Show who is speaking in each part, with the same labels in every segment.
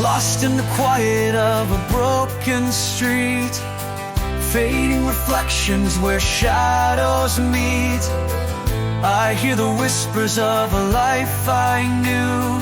Speaker 1: lost in the quiet of a broken street, fading reflections where shadows meet. I hear the whispers of a life I knew.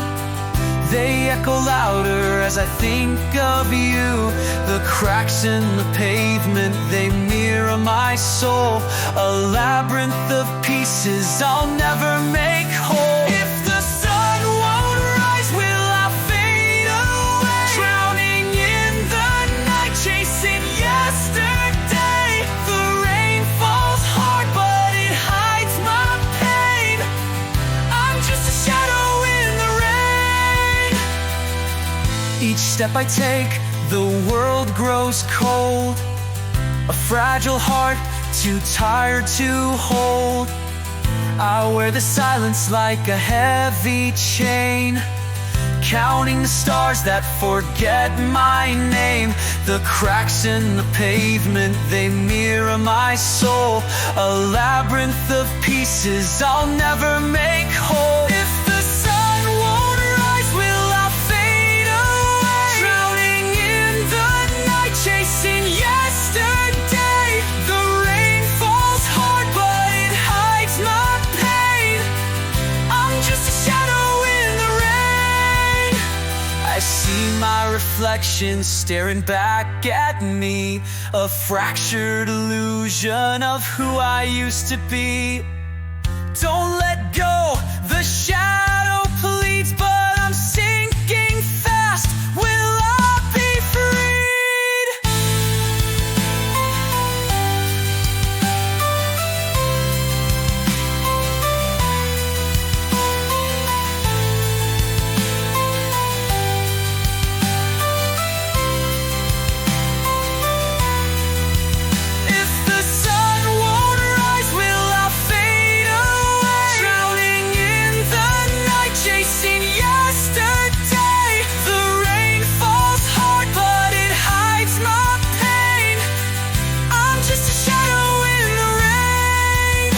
Speaker 1: They echo louder as I think of you. The cracks in the pavement, they mirror my soul, a labyrinth of pieces I'll never make whole. If the sun won't rise, will I fade away, drowning in the night, chasing yesterday. The rain falls hard, but it hides my pain. I'm just a shadow in the rain. Each step I take, the world grows cold, a fragile heart too tired to hold. I wear the silence like a heavy chain, counting the stars that forget my name. The cracks in the pavement, they mirror my soul, a labyrinth of pieces I'll never make whole. If the sun won't rise, will I fade away, drowning in the night, chasing yesterday. The rain falls hard, but it hides my pain. I'm just a shadow in the rain. I see my reflection staring back at me, a fractured illusion of who I used to be. Don't let go, the shadow pleads, but I'm sinking fast. Will I be freed? If the sun won't rise, will I fade away, drowning in the night, chasing yesterday. The rain falls hard, but it hides my pain. I'm just a shadow in the rain.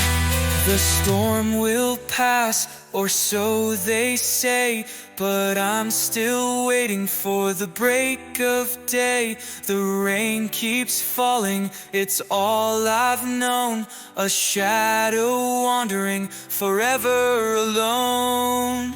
Speaker 1: The storm will pass, or so they say, but I'm still waiting for the break of day. The rain keeps falling, it's all I've known, a shadow wandering forever alone.